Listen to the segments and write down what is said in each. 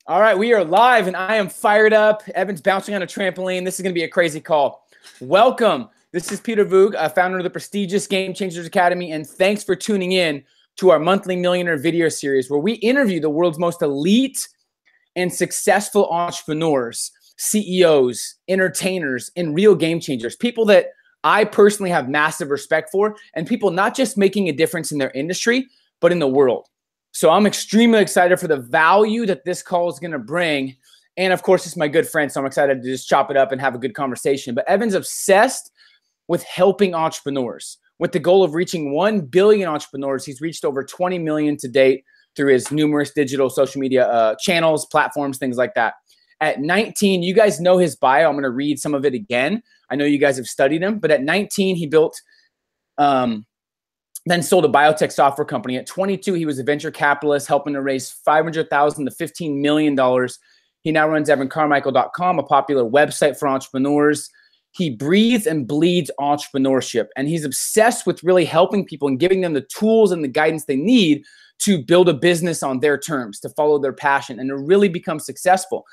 All right, we are live and I am fired up. Evan's bouncing on a trampoline. This is going to be a crazy call. Welcome. This is Peter Voogd, founder of the prestigious Game Changers Academy, and thanks for tuning in to our monthly millionaire video series where we interview the world's most elite and successful entrepreneurs, CEOs, entertainers, and real game changers, people that I personally have massive respect for, and people not just making a difference in their industry, but in the world. So I'm extremely excited for the value that this call is going to bring. And of course, it's my good friend, so I'm excited to just chop it up and have a good conversation. But Evan's obsessed with helping entrepreneurs with the goal of reaching 1 billion entrepreneurs. He's reached over 20 million to date through his numerous digital social media channels, platforms, things like that. At 19, you guys know his bio. I'm going to read some of it again. I know you guys have studied him, but at 19, he built then sold a biotech software company. At 22, he was a venture capitalist, helping to raise $500,000 to $15 million. He now runs Carmichael.com, a popular website for entrepreneurs. He breathes and bleeds entrepreneurship, and he's obsessed with really helping people and giving them the tools and the guidance they need to build a business on their terms, to follow their passion, and to really become successful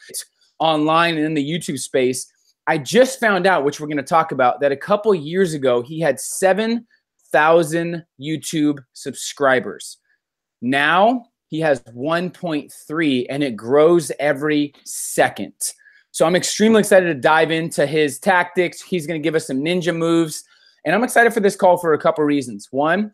online and in the YouTube space. I just found out, which we're going to talk about, that a couple years ago, he had 7,000 YouTube subscribers. Now he has 1.3 and it grows every second. So I'm extremely excited to dive into his tactics. He's going to give us some ninja moves. And I'm excited for this call for a couple reasons. One,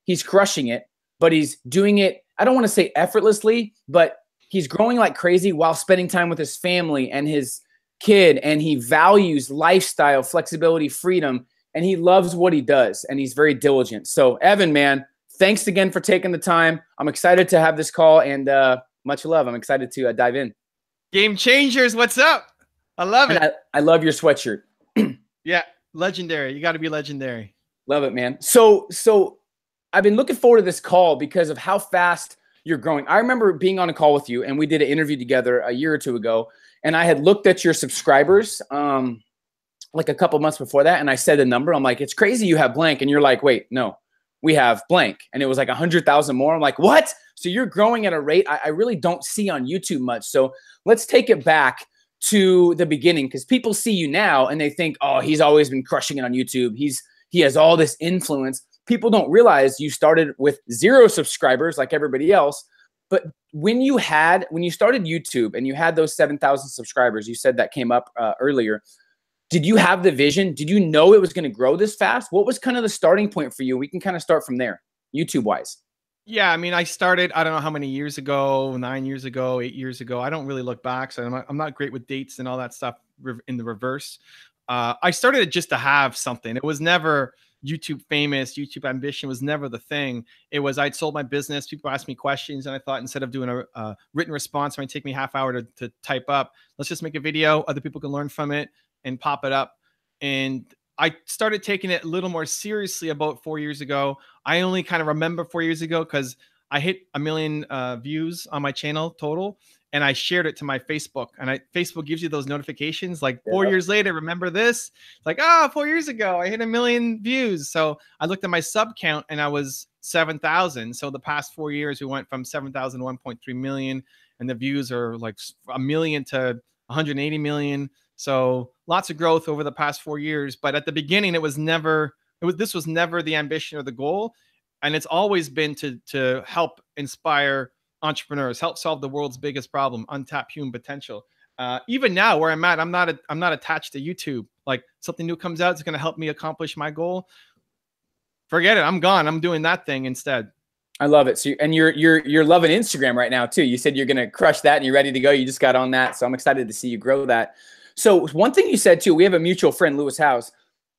he's crushing it, but he's doing it, I don't want to say effortlessly, but he's growing like crazy while spending time with his family and his kid. And he values lifestyle, flexibility, freedom. And he loves what he does, and he's very diligent. So, Evan, man, thanks again for taking the time. I'm excited to have this call, and much love. I'm excited to dive in. Game changers, what's up? I love it. I love your sweatshirt. Yeah, legendary. You got to be legendary. Love it, man. So I've been looking forward to this call because of how fast you're growing. I remember being on a call with you, and we did an interview together a year or two ago, and I had looked at your subscribers like a couple months before that. And I said the number, I'm like, it's crazy you have blank. And you're like, wait, no, we have blank. And it was like 100,000 more. I'm like, what? So you're growing at a rate I really don't see on YouTube much. So let's take it back to the beginning, because people see you now and they think, oh, he's always been crushing it on YouTube. He has all this influence. People don't realize you started with 0 subscribers like everybody else. But when you started YouTube and you had those 7,000 subscribers, you said that came up earlier. Did you have the vision? Did you know it was going to grow this fast? What was kind of the starting point for you? We can kind of start from there, YouTube-wise. Yeah, I mean, I started, I don't know how many years ago, 9 years ago, 8 years ago. I don't really look back, so I'm not great with dates and all that stuff in the reverse. I started it just to have something. It was never YouTube famous. YouTube ambition was never the thing. It was I'd sold my business. People asked me questions, and I thought instead of doing a written response, it might take me half hour to type up. Let's just make a video. Other people can learn from it and pop it up. And I started taking it a little more seriously about 4 years ago. I only kind of remember 4 years ago because I hit 1 million views on my channel total, and I shared it to my Facebook. And Facebook gives you those notifications like 4 years later, remember this? It's like, 4 years ago, I hit 1 million views. So I looked at my sub count and I was 7,000. So the past 4 years, we went from 7,000 to 1.3 million, and the views are like 1 million to 180 million. So lots of growth over the past 4 years. But at the beginning, this was never the ambition or the goal. And it's always been to help inspire entrepreneurs, help solve the world's biggest problem, untapped human potential. Even now where I'm at, I'm not attached to YouTube. Like something new comes out, it's going to help me accomplish my goal. Forget it. I'm gone. I'm doing that thing instead. I love it. So, and you're loving Instagram right now too. You said you're going to crush that and you're ready to go. You just got on that. So I'm excited to see you grow that. So one thing you said too, we have a mutual friend, Lewis House.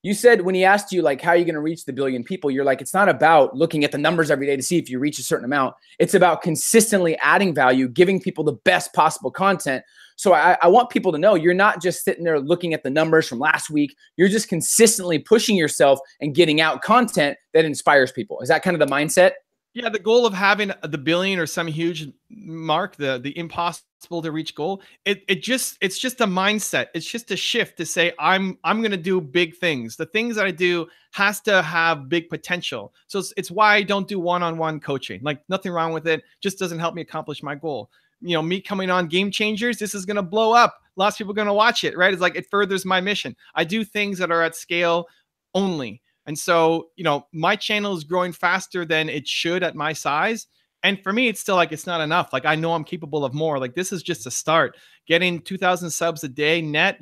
You said when he asked you like, how are you going to reach the 1 billion people? You're like, it's not about looking at the numbers every day to see if you reach a certain amount. It's about consistently adding value, giving people the best possible content. So I want people to know you're not just sitting there looking at the numbers from last week. You're just consistently pushing yourself and getting out content that inspires people. Is that kind of the mindset? Yeah, the goal of having the 1 billion or some huge mark, the impossible to reach goal, it's just a mindset. It's just a shift to say I'm going to do big things. The things that I do has to have big potential. So it's why I don't do one-on-one coaching. Like nothing wrong with it. Just doesn't help me accomplish my goal. me coming on Game Changers, this is going to blow up. Lots of people are going to watch it, right? It's like, it furthers my mission. I do things that are at scale only. And so, my channel is growing faster than it should at my size. And for me, it's still like, it's not enough. Like, I know I'm capable of more. Like, this is just a start. Getting 2,000 subs a day net,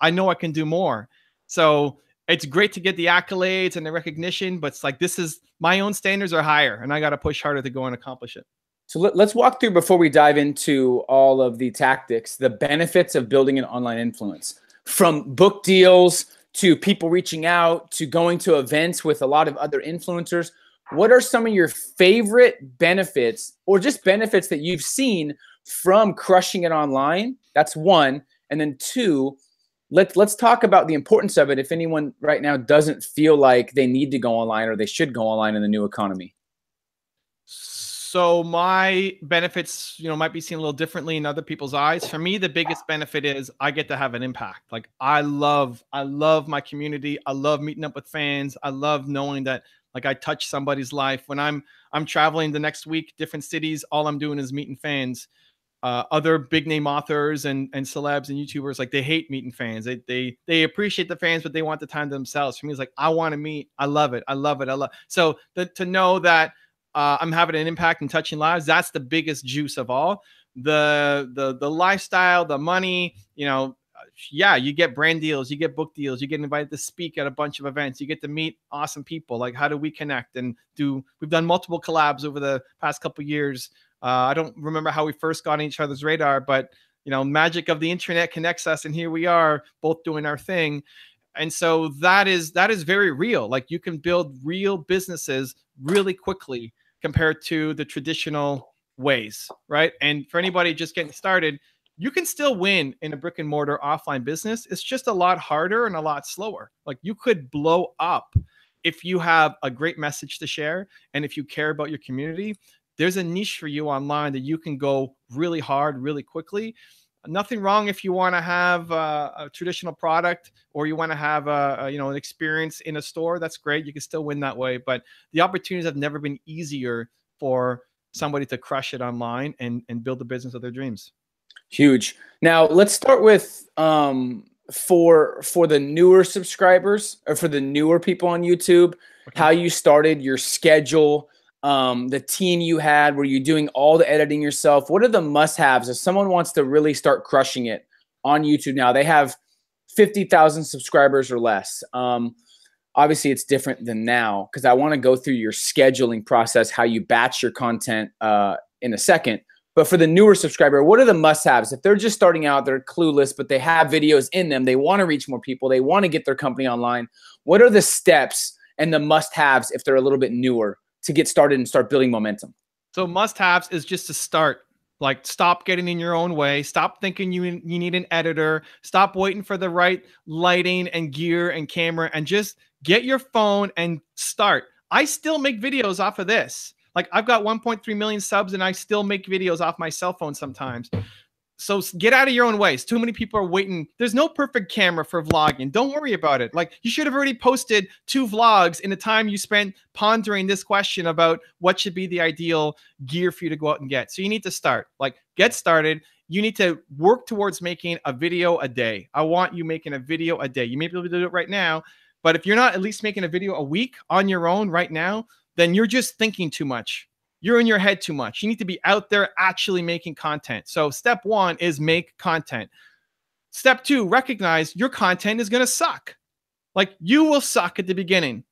I know I can do more. So it's great to get the accolades and the recognition, but it's like, my own standards are higher, and I got to push harder to go and accomplish it. So let's walk through, before we dive into all of the tactics, the benefits of building an online influence, from book deals to people reaching out to going to events with a lot of other influencers. What are some of your favorite benefits, or just benefits that you've seen from crushing it online? That's one. And then two, let's talk about the importance of it if anyone right now doesn't feel like they need to go online or they should go online in the new economy. So my benefits, might be seen a little differently in other people's eyes. For me, the biggest benefit is I get to have an impact. Like, I love my community. I love meeting up with fans. I love knowing that, like, I touch somebody's life. When I'm traveling the next week, different cities, all I'm doing is meeting fans. Other big name authors and celebs and YouTubers, like, they hate meeting fans. They appreciate the fans, but they want the time to themselves. For me, it's like, I want to meet. I love it. So to know that I'm having an impact and touching lives, that's the biggest juice of all. The lifestyle, the money, you get brand deals, you get book deals, you get invited to speak at a bunch of events, you get to meet awesome people. Like, how do we connect? And we've done multiple collabs over the past couple of years. I don't remember how we first got on each other's radar, but magic of the internet connects us, and here we are both doing our thing. And so that is very real. Like, you can build real businesses really quickly compared to the traditional ways, right? And for anybody just getting started, you can still win in a brick and mortar offline business. It's just a lot harder and a lot slower. Like, you could blow up if you have a great message to share, and if you care about your community. There's a niche for you online that you can go really hard, really quickly. Nothing wrong if you want to have a traditional product, or you want to have an experience in a store. That's great. You can still win that way. But the opportunities have never been easier for somebody to crush it online and build the business of their dreams. Huge. Now let's start with for the newer subscribers, or for the newer people on YouTube, okay, how you started, your schedule, the team you had. Were you doing all the editing yourself? What are the must-haves if someone wants to really start crushing it on YouTube now? They have 50,000 subscribers or less. Obviously, it's different than now, because I want to go through your scheduling process, how you batch your content in a second. But for the newer subscriber, what are the must-haves? If they're just starting out, they're clueless, but they have videos in them, they want to reach more people, they want to get their company online. What are the steps and the must-haves if they're a little bit newer to get started and start building momentum? So must-haves is just to start. Like, stop getting in your own way. Stop thinking you need an editor. Stop waiting for the right lighting and gear and camera, and just get your phone and start. I still make videos off of this. Like, I've got 1.3 million subs, and I still make videos off my cell phone sometimes. So get out of your own ways. Too many people are waiting. There's no perfect camera for vlogging. Don't worry about it. Like, you should have already posted 2 vlogs in the time you spent pondering this question about what should be the ideal gear for you to go out and get. So you need to start. Like, get started. You need to work towards making a video a day. I want you making a video a day. You may be able to do it right now, but if you're not at least making a video a week on your own right now, then you're just thinking too much. You're in your head too much. You need to be out there actually making content. So step 1 is make content. Step 2, recognize your content is going to suck. Like, you will suck at the beginning.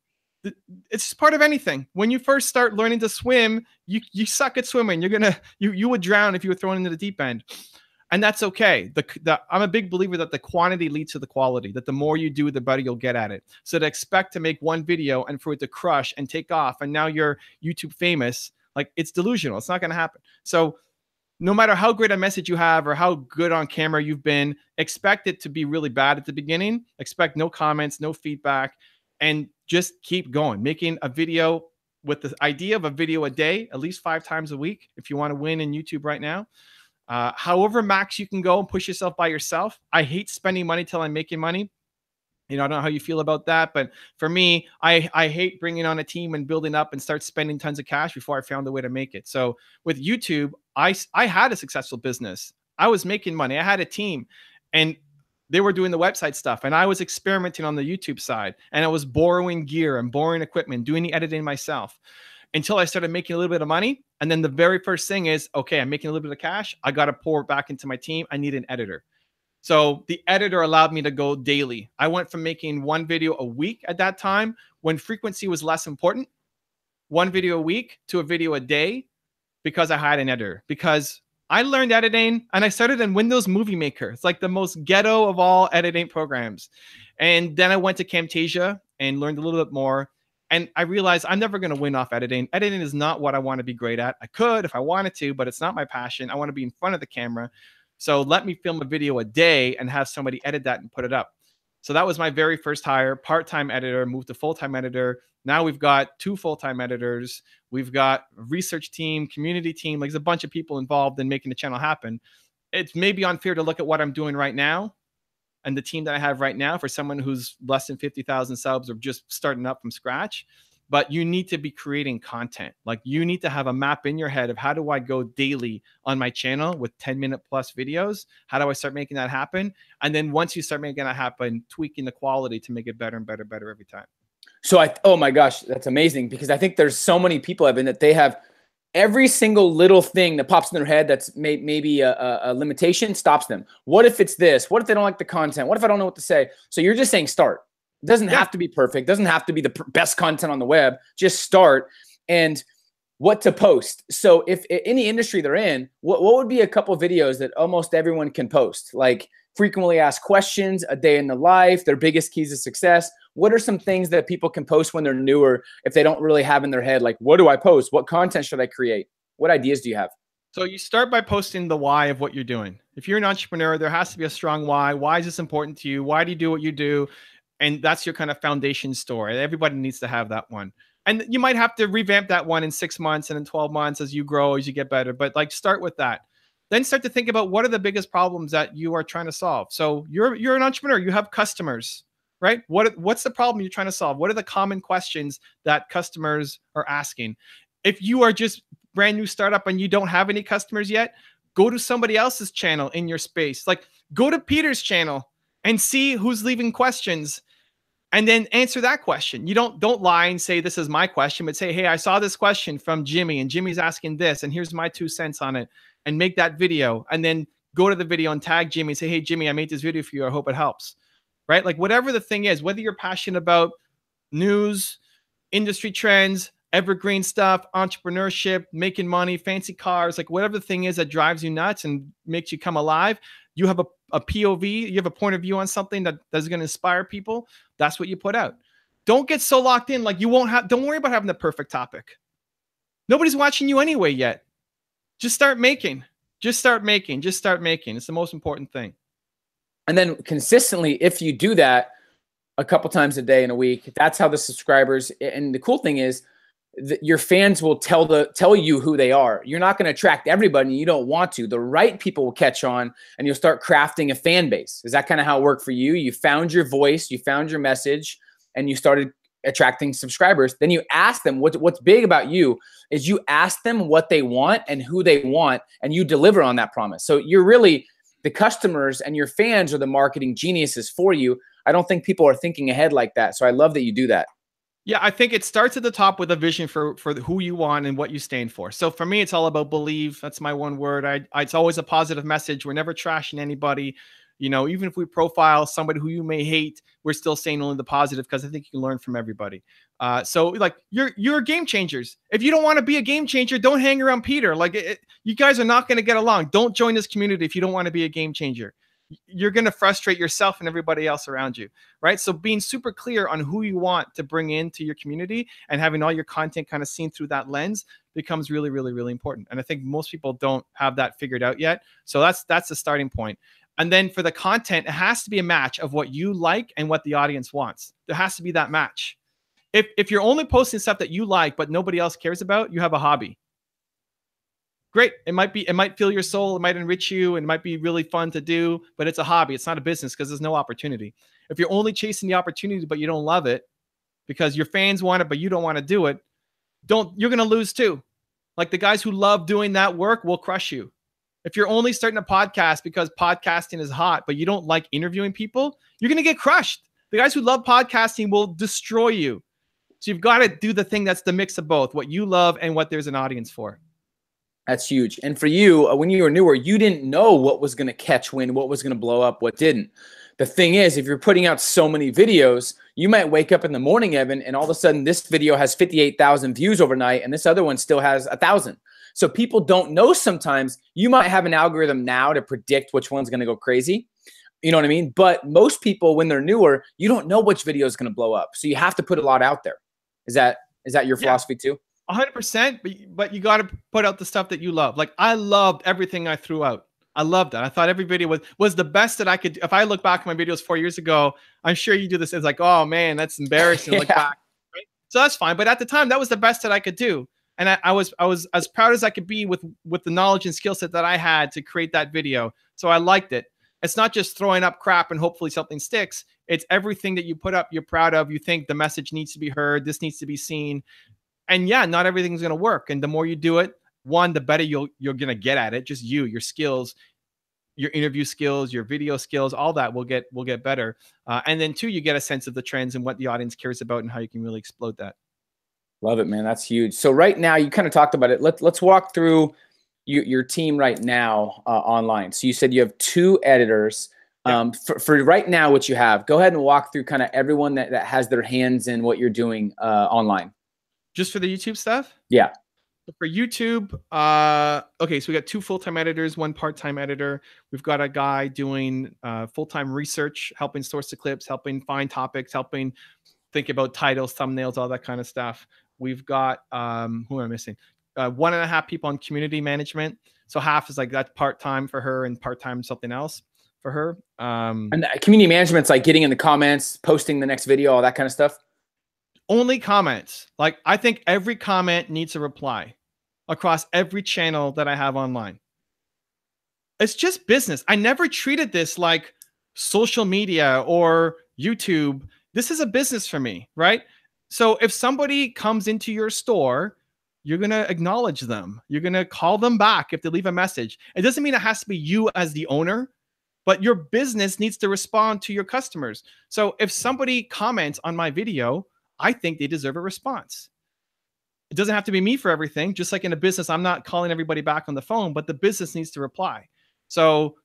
It's part of anything. When you first start learning to swim, you suck at swimming. You would drown if you were thrown into the deep end. And that's okay. I'm a big believer that the quantity leads to the quality, that the more you do, the better you'll get at it. So to expect to make one video and for it to crush and take off, and now you're YouTube famous, like, it's delusional. It's not going to happen. So no matter how great a message you have or how good on camera you've been, expect it to be really bad at the beginning. Expect no comments, no feedback, and just keep going. Making a video with the idea of a video a day, at least 5 times a week, if you want to win in YouTube right now. However max you can go and push yourself by yourself. I hate spending money till I'm making money. You know, I don't know how you feel about that, but for me, I hate bringing on a team and building up and start spending tons of cash before I found a way to make it. So with YouTube, I had a successful business. I was making money. I had a team, and they were doing the website stuff, and I was experimenting on the YouTube side, and I was borrowing gear and borrowing equipment, doing the editing myself until I started making a little bit of money. And then the very first thing is, okay, I'm making a little bit of cash. I got to pour it back into my team. I need an editor. So the editor allowed me to go daily. I went from making one video a week at that time when frequency was less important, one video a week to a video a day, because I had an editor. Because I learned editing and I started in Windows Movie Maker. It's like the most ghetto of all editing programs. And then I went to Camtasia and learned a little bit more. And I realized I'm never going to win off editing. Editing is not what I want to be great at. I could if I wanted to, but it's not my passion. I want to be in front of the camera. So let me film a video a day and have somebody edit that and put it up. So that was my very first hire, part-time editor, moved to full-time editor. Now we've got 2 full-time editors. We've got a research team, community team. Like, there's a bunch of people involved in making the channel happen. It's maybe unfair to look at what I'm doing right now and the team that I have right now for someone who's less than 50,000 subs or just starting up from scratch. But you need to be creating content. Like, you need to have a map in your head of how do I go daily on my channel with 10-minute plus videos? How do I start making that happen? And then once you start making that happen, tweaking the quality to make it better and better, better every time. So oh my gosh, that's amazing, because I think there's so many people, Evan, that they have every single little thing that pops in their head that's maybe a limitation stops them. What if it's this? What if they don't like the content? What if I don't know what to say? So you're just saying start. It doesn't have to be perfect. It doesn't have to be the best content on the web. Just start. And what to post. So if any industry they're in, what would be a couple of videos that almost everyone can post? Like frequently asked questions, a day in the life, their biggest keys to success. What are some things that people can post when they're newer if they don't really have in their head, like, what do I post? What content should I create? What ideas do you have? So you start by posting the why of what you're doing. If you're an entrepreneur, there has to be a strong why. Why is this important to you? Why do you do what you do? And that's your kind of foundation story. Everybody needs to have that one. And you might have to revamp that one in 6 months and in 12 months as you grow, as you get better. But like, start with that. Then start to think about what are the biggest problems that you are trying to solve. So you're an entrepreneur. You have customers, right? What's the problem you're trying to solve? What are the common questions that customers are asking? If you are just brand new startup and you don't have any customers yet, go to somebody else's channel in your space. Like, go to Peter's channel and see who's leaving questions, and then answer that question. You don't lie and say, this is my question, but say, hey, I saw this question from Jimmy and Jimmy's asking this, and here's my 2 cents on it, and make that video. And then go to the video and tag Jimmy and say, hey, Jimmy, I made this video for you. I hope it helps, right? Like, whatever the thing is, whether you're passionate about news, industry trends, evergreen stuff, entrepreneurship, making money, fancy cars, like whatever the thing is that drives you nuts and makes you come alive, you have a POV, you have a point of view on something that's going to inspire people. That's what you put out. Don't get so locked in. Like, don't worry about having the perfect topic. Nobody's watching you anyway yet. Just start making. Just start making. Just start making. It's the most important thing. And then consistently, if you do that a couple times a day in a week, that's how the subscribers, and the cool thing is your fans will tell you who they are. You're not going to attract everybody. You don't want to. The right people will catch on, and you'll start crafting a fan base. Is that kind of how it worked for you? You found your voice, you found your message, and you started attracting subscribers. Then you ask them, what's big about you is you ask them what they want and who they want, and you deliver on that promise. So you're really, the customers and your fans are the marketing geniuses for you. I don't think people are thinking ahead like that. So I love that you do that. Yeah, I think it starts at the top with a vision for who you want and what you stand for. So for me, it's all about believe. That's my one word. It's always a positive message. We're never trashing anybody. You know, even if we profile somebody who you may hate, we're still saying only the positive, because I think you can learn from everybody. So like, you're game changers. If you don't want to be a game changer, don't hang around Peter. Like, you guys are not going to get along. Don't join this community if you don't want to be a game changer. You're going to frustrate yourself and everybody else around you, right? So being super clear on who you want to bring into your community and having all your content kind of seen through that lens becomes really, really, really important. And I think most people don't have that figured out yet. So that's the starting point. And then for the content, it has to be a match of what you like and what the audience wants. There has to be that match. If you're only posting stuff that you like, but nobody else cares about, you have a hobby. Great. It might fill your soul. It might enrich you. And it might be really fun to do, but it's a hobby. It's not a business because there's no opportunity. If you're only chasing the opportunity, but you don't love it because your fans want it, but you don't want to do it, you're going to lose too. Like the guys who love doing that work will crush you. If you're only starting a podcast because podcasting is hot, but you don't like interviewing people, you're going to get crushed. The guys who love podcasting will destroy you. So you've got to do the thing that's the mix of both, what you love and what there's an audience for. That's huge. And for you, when you were newer, you didn't know what was going to catch wind, what was going to blow up, what didn't. The thing is, if you're putting out so many videos, you might wake up in the morning, Evan, and all of a sudden this video has 58,000 views overnight and this other one still has 1,000. So people don't know sometimes. You might have an algorithm now to predict which one's going to go crazy. You know what I mean? But most people, when they're newer, you don't know which video is going to blow up. So you have to put a lot out there. Is that your philosophy too? 100%, but you got to put out the stuff that you love. Like I loved everything I threw out. I loved that. I thought every video was the best that I could. If I look back at my videos 4 years ago, I'm sure you do this. It's like, oh man, that's embarrassing to look back. Right? So that's fine. But at the time, that was the best that I could do. And I was as proud as I could be with the knowledge and skill set that I had to create that video. So I liked it. It's not just throwing up crap and hopefully something sticks. It's everything that you put up, you're proud of. You think the message needs to be heard. This needs to be seen. And yeah, not everything's going to work. And the more you do it, one, the better you're going to get at it. Just your skills, your interview skills, your video skills, all that will get better. And then two, you get a sense of the trends and what the audience cares about and how you can really explode that. Love it, man. That's huge. So right now, you kind of talked about it. Let's walk through your team right now online. So you said you have 2 editors. Yeah. For right now, what you have, go ahead and walk through kind of everyone that has their hands in what you're doing online. Just for the YouTube stuff? Yeah. For YouTube, okay, so we got 2 full-time editors, 1 part-time editor. We've got a guy doing full-time research, helping source the clips, helping find topics, helping think about titles, thumbnails, all that kind of stuff. We've got, who am I missing? 1.5 people on community management. So half is like that's part-time for her and part-time something else for her. And community management's like getting in the comments, posting the next video, all that kind of stuff? Only comments. Like I think every comment needs a reply across every channel that I have online. It's just business. I never treated this like social media or YouTube. This is a business for me, right? So if somebody comes into your store, you're going to acknowledge them. You're going to call them back if they leave a message. It doesn't mean it has to be you as the owner, but your business needs to respond to your customers. So if somebody comments on my video, I think they deserve a response. It doesn't have to be me for everything. Just like in a business, I'm not calling everybody back on the phone, but the business needs to reply. So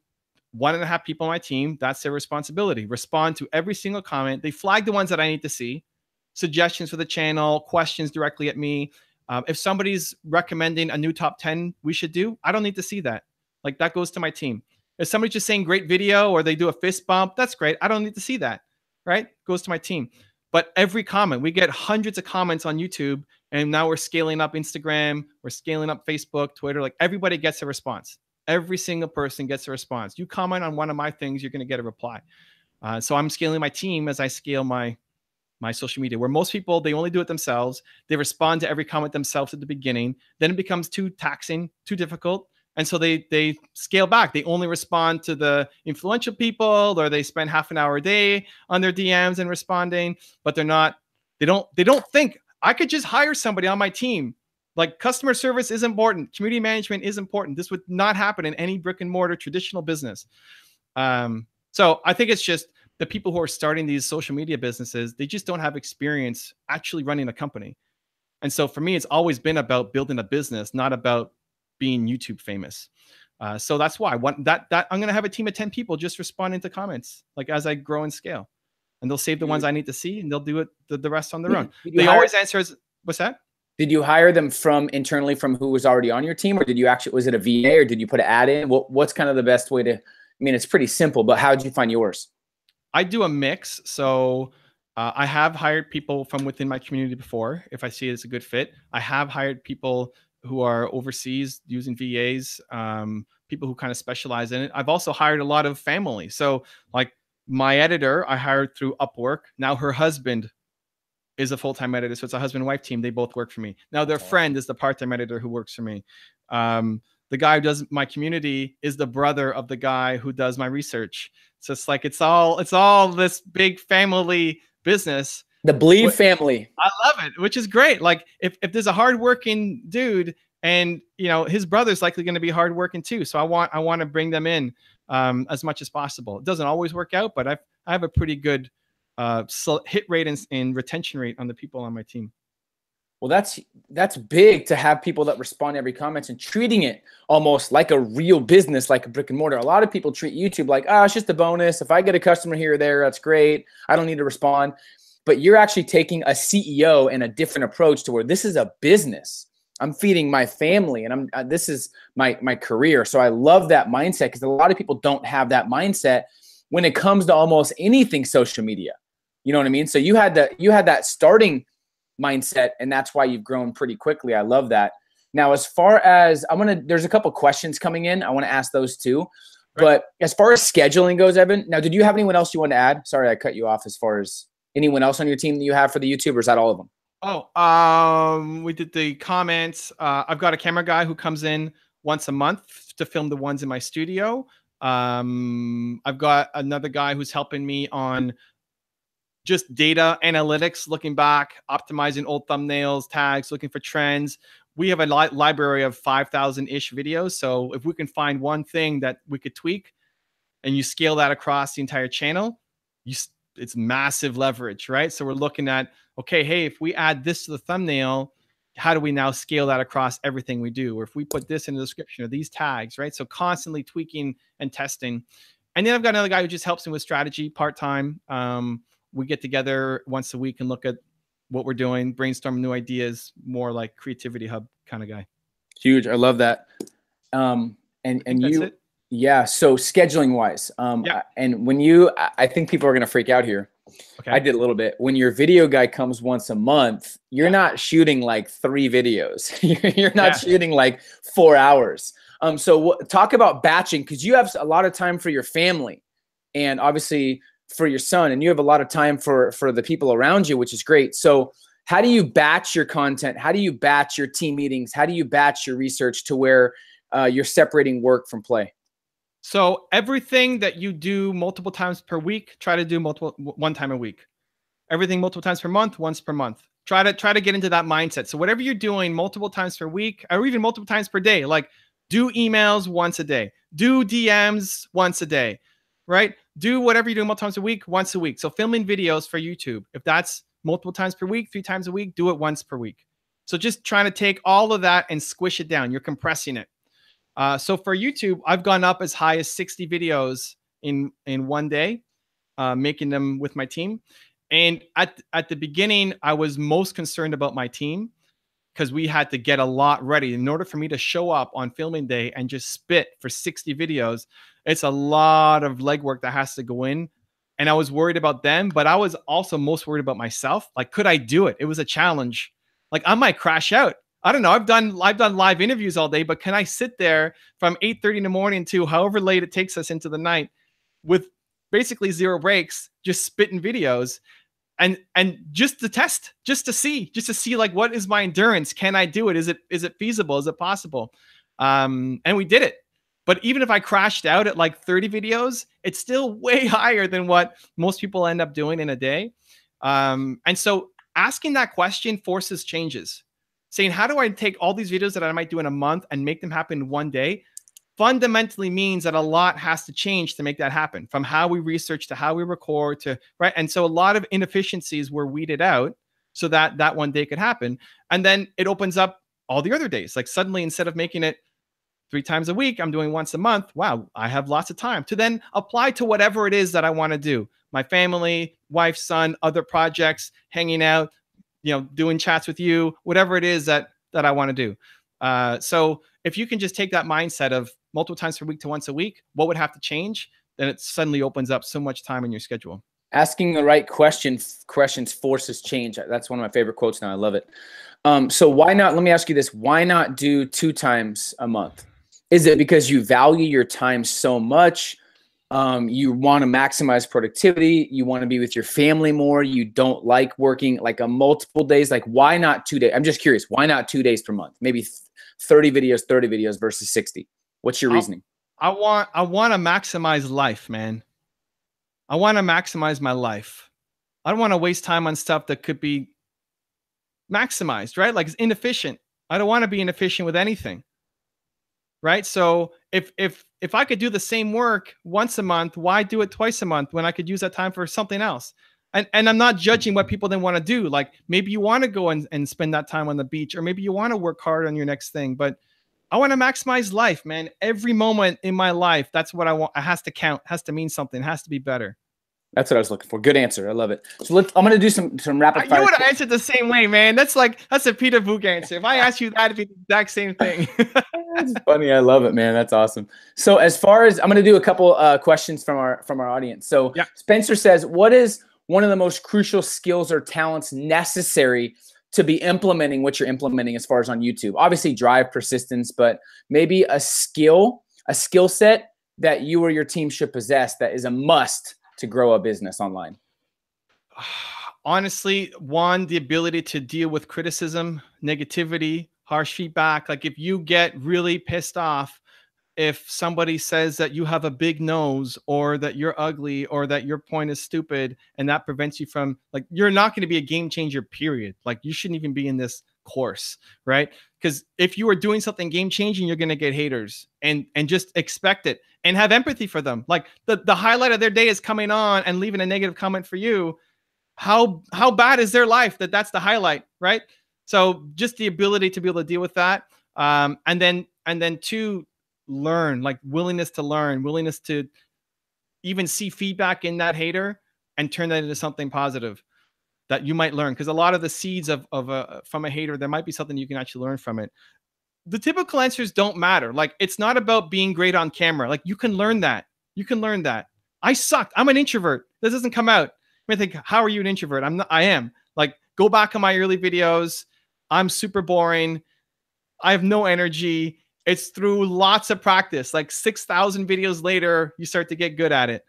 1.5 people on my team, that's their responsibility. Respond to every single comment. They flag the ones that I need to see. Suggestions for the channel, questions directly at me. If somebody's recommending a new top 10 we should do, I don't need to see that. Like that goes to my team. If somebody's just saying great video or they do a fist bump, that's great. I don't need to see that, right? Goes to my team. But every comment, we get hundreds of comments on YouTube, and now we're scaling up Instagram, we're scaling up Facebook, Twitter. Like everybody gets a response. Every single person gets a response. You comment on one of my things, you're going to get a reply. So I'm scaling my team as I scale my social media, where most people, they only do it themselves. They respond to every comment themselves at the beginning. Then it becomes too taxing, too difficult. And so they scale back. They only respond to the influential people, or they spend half an hour a day on their DMs and responding, but they don't think I could just hire somebody on my team. Like customer service is important. Community management is important. This would not happen in any brick and mortar traditional business. So I think it's just the people who are starting these social media businesses, they just don't have experience actually running a company. And so for me, it's always been about building a business, not about being YouTube famous. So that's why I want that I'm going to have a team of 10 people just responding to comments, like as I grow and scale, and they'll save the ones I need to see, and they'll do it the rest on their own. They always answer what's that? Did you hire them internally from who was already on your team, or was it a VA, or did you put an ad in? What's kind of the best way to, I mean, it's pretty simple, but how did you find yours? I do a mix. So I have hired people from within my community before, if I see it's a good fit. I have hired people who are overseas using VAs, people who kind of specialize in it. I've also hired a lot of family. So like my editor, I hired through Upwork. Now her husband is a full-time editor. So it's a husband and wife team. They both work for me. Now their friend is the part-time editor who works for me. The guy who does my community is the brother of the guy who does my research. It's just like it's all this big family business. The Believe family. I love it, which is great. Like if there's a hardworking dude, and you know his brother's likely going to be hardworking too, so I want to bring them in as much as possible. It doesn't always work out, but I have a pretty good hit rate and retention rate on the people on my team. Well, that's big to have people that respond to every comment and treating it almost like a real business, like a brick and mortar. A lot of people treat YouTube like, it's just a bonus. If I get a customer here or there, that's great. I don't need to respond. But you're actually taking a CEO and a different approach to where this is a business. I'm feeding my family, and this is my career. So I love that mindset, because a lot of people don't have that mindset when it comes to almost anything social media. You know what I mean? So you had that starting mindset, and that's why you've grown pretty quickly. I love that. Now, as far as there's a couple questions coming in. I want to ask those too. Right. But as far as scheduling goes, Evan, now, did you have anyone else you want to add? Sorry, I cut you off. As far as anyone else on your team that you have for the YouTube, or is that all of them? We did the comments. I've got a camera guy who comes in once a month to film the ones in my studio. I've got another guy who's helping me on just data analytics, looking back, optimizing old thumbnails, tags, looking for trends. We have a library of 5,000-ish videos. So if we can find one thing that we could tweak and you scale that across the entire channel, it's massive leverage, right? So we're looking at, okay, hey, if we add this to the thumbnail, how do we now scale that across everything we do? Or if we put this in the description or these tags, right? So constantly tweaking and testing. And then I've got another guy who just helps me with strategy part-time. We get together once a week and look at what we're doing, brainstorm new ideas, more like creativity hub kind of guy. Huge. I love that. And you, it. Yeah. So scheduling wise, yeah. And when I think people are going to freak out here. Okay. I did a little bit. When your video guy comes once a month, you're not shooting like 3 videos. You're not shooting like 4 hours. So talk about batching, because you have a lot of time for your family and obviously for your son, and you have a lot of time for the people around you, which is great. So how do you batch your content? How do you batch your team meetings? How do you batch your research to where you're separating work from play? So everything that you do multiple times per week, try to do one time a week. Everything multiple times per month, once per month. Try to get into that mindset. So whatever you're doing multiple times per week, or even multiple times per day, like do emails once a day, do DMs once a day, right? Do whatever you do multiple times a week, once a week. So filming videos for YouTube, if that's multiple times per week, 3 times a week, do it once per week. So just trying to take all of that and squish it down. You're compressing it. So for YouTube, I've gone up as high as 60 videos in one day, making them with my team. And at the beginning, I was most concerned about my team, because we had to get a lot ready. In order for me to show up on filming day and just spit for 60 videos, it's a lot of legwork that has to go in. And I was worried about them, but I was also most worried about myself. Like, could I do it? It was a challenge. Like, I might crash out. I don't know. I've done live interviews all day, but can I sit there from 8:30 in the morning to however late it takes us into the night with basically 0 breaks, just spitting videos? And just to test, just to see like, what is my endurance? Can I do it? Is it feasible? Is it possible? And we did it. But even if I crashed out at like 30 videos, it's still way higher than what most people end up doing in a day. And so asking that question forces changes. Saying, how do I take all these videos that I might do in a month and make them happen in one day? Fundamentally means that a lot has to change to make that happen, from how we research to how we record to, right? And so a lot of inefficiencies were weeded out so that one day could happen. And then it opens up all the other days. Like suddenly, instead of making it 3 times a week, I'm doing once a month. Wow, I have lots of time to then apply to whatever it is that I want to do. My family, wife, son, other projects, hanging out, doing chats with you, whatever it is that I want to do. So if you can just take that mindset of multiple times per week to once a week, what would have to change? Then it suddenly opens up so much time in your schedule. Asking the right questions forces change. That's one of my favorite quotes now. I love it. So why not, let me ask you this, why not do 2 times a month? Is it because you value your time so much? You want to maximize productivity. You want to be with your family more. You don't like working like a multiple days. Like, why not 2 days? I'm just curious. Why not 2 days per month? Maybe 30 videos versus 60. What's your reasoning? I want to maximize life, man. I want to maximize my life. I don't want to waste time on stuff that could be maximized, right? Like it's inefficient. I don't want to be inefficient with anything. Right? So if I could do the same work once a month, why do it twice a month when I could use that time for something else? And I'm not judging what people then want to do. Like maybe you want to go and spend that time on the beach, or maybe you want to work hard on your next thing, but I want to maximize life, man. Every moment in my life, that's what I want. It has to count, has to mean something, has to be better. That's what I was looking for. Good answer. I love it. So I'm going to do some rapid fire. You would have answered the same way, man. That's a Peter Voogd answer. If I asked you that, it'd be the exact same thing. That's funny. I love it, man. That's awesome. So as far as I'm going to do a couple questions from our audience. So yeah. Spencer says, what is one of the most crucial skills or talents necessary to be implementing what you're implementing as far as on YouTube? Obviously drive, persistence, but maybe a skill set that you or your team should possess that is a must to grow a business online. Honestly, one, the ability to deal with criticism, negativity, harsh feedback. Like if you get really pissed off if somebody says that you have a big nose, or that you're ugly, or that your point is stupid, and that prevents you from, like, you're not going to be a game changer, period. Like you shouldn't even be in this course, right? Because if you are doing something game changing, you're going to get haters, and just expect it and have empathy for them. Like the highlight of their day is coming on and leaving a negative comment for you. How bad is their life that's the highlight, right? So just the ability to be able to deal with that. And then two, learn, like willingness to learn, willingness to even see feedback in that hater and turn that into something positive that you might learn. Because a lot of the seeds from a hater, there might be something you can actually learn from it. The typical answers don't matter. Like it's not about being great on camera. Like you can learn that. You can learn that. I sucked. I'm an introvert. This doesn't come out. I think, how are you an introvert? I am. Like, go back on my early videos. I'm super boring. I have no energy. It's through lots of practice. Like 6,000 videos later, you start to get good at it.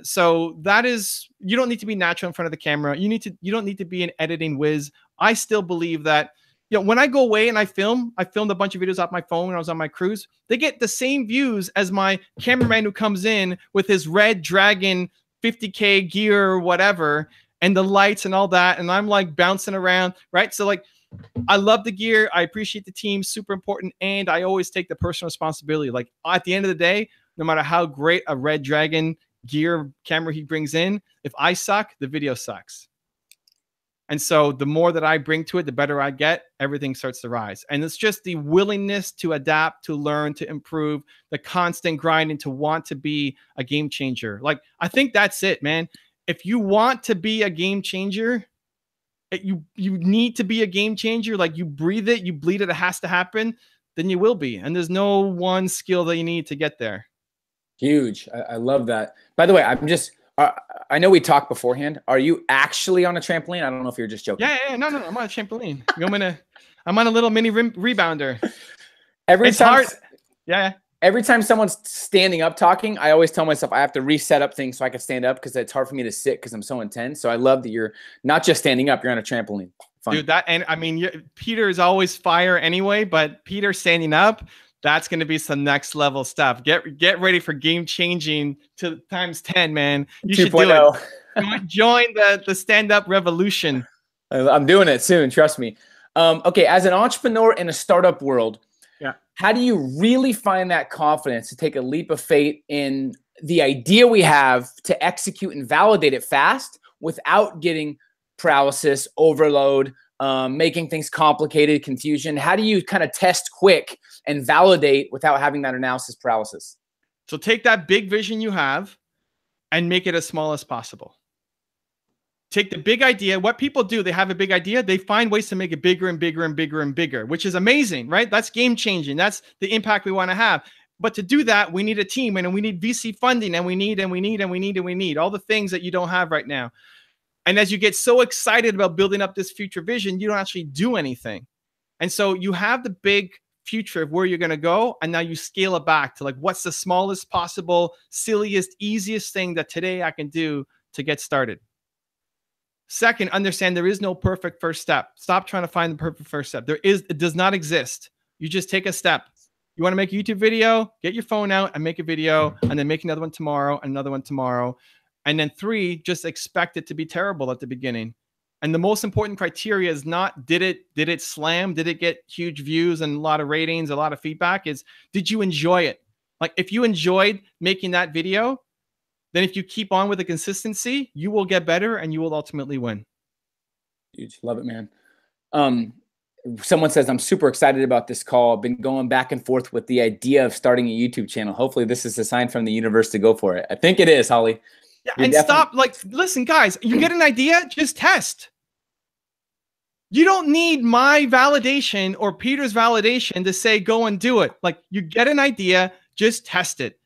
So that is, you don't need to be natural in front of the camera. You don't need to be an editing whiz. I still believe that, you know, when I go away and I filmed a bunch of videos off my phone when I was on my cruise, they get the same views as my cameraman who comes in with his Red Dragon 50K gear or whatever, and the lights and all that. And I'm like bouncing around, right? So like, I love the gear. I appreciate the team, super important. And I always take the personal responsibility. Like at the end of the day, no matter how great a Red Dragon gear camera he brings in, if I suck, the video sucks. And so the more that I bring to it, the better I get, everything starts to rise. And it's just the willingness to adapt, to learn, to improve, the constant grinding to want to be a game changer. Like, I think that's it, man. If you want to be a game changer, you need to be a game changer. Like you breathe it, you bleed it, it has to happen, then you will be. And there's no one skill that you need to get there. Huge. I love that. By the way, I know we talked beforehand. Are you actually on a trampoline? I don't know if you're just joking. Yeah. No. I'm on a trampoline. I'm on a little mini rebounder. It's hard. Yeah. Every time someone's standing up talking, I always tell myself I have to reset up things so I can stand up, because it's hard for me to sit because I'm so intense. So I love that you're not just standing up, you're on a trampoline. Fun. Dude, and I mean, Peter is always fire anyway, but Peter standing up, that's going to be some next level stuff. Get ready for game changing to times 10, man. You 2. Should do it. Join the stand-up revolution. I'm doing it soon. Trust me. Okay. As an entrepreneur in a startup world, yeah, how do you really find that confidence to take a leap of faith in the idea we have to execute and validate it fast without getting paralysis, overload, making things complicated, confusion? How do you kind of test quick and validate without having that analysis paralysis? So take that big vision you have and make it as small as possible. Take the big idea. What people do, they have a big idea. They find ways to make it bigger and bigger and bigger and bigger, which is amazing, right? That's game changing. That's the impact we want to have. But to do that, we need a team, and we need VC funding, and we need all the things that you don't have right now. And as you get so excited about building up this future vision, you don't actually do anything. And so you have the big future of where you're going to go, and now you scale it back to like, what's the smallest possible, silliest, easiest thing that today I can do to get started. Second, understand there is no perfect first step. Stop trying to find the perfect first step. It does not exist. You just take a step. You want to make a YouTube video, get your phone out and make a video, and then make another one tomorrow, another one tomorrow. And then 3, just expect it to be terrible at the beginning. And the most important criteria is not did it slam, did it get huge views and a lot of ratings, a lot of feedback, is did you enjoy it? Like if you enjoyed making that video, then if you keep on with the consistency, you will get better and you will ultimately win. Huge. Love it, man. Someone says, I'm super excited about this call. I've been going back and forth with the idea of starting a YouTube channel. Hopefully this is a sign from the universe to go for it. I think it is, Holly. Yeah, and stop, like, listen, guys, you get an idea, just test. You don't need my validation or Peter's validation to say, go and do it. Like, you get an idea, just test it.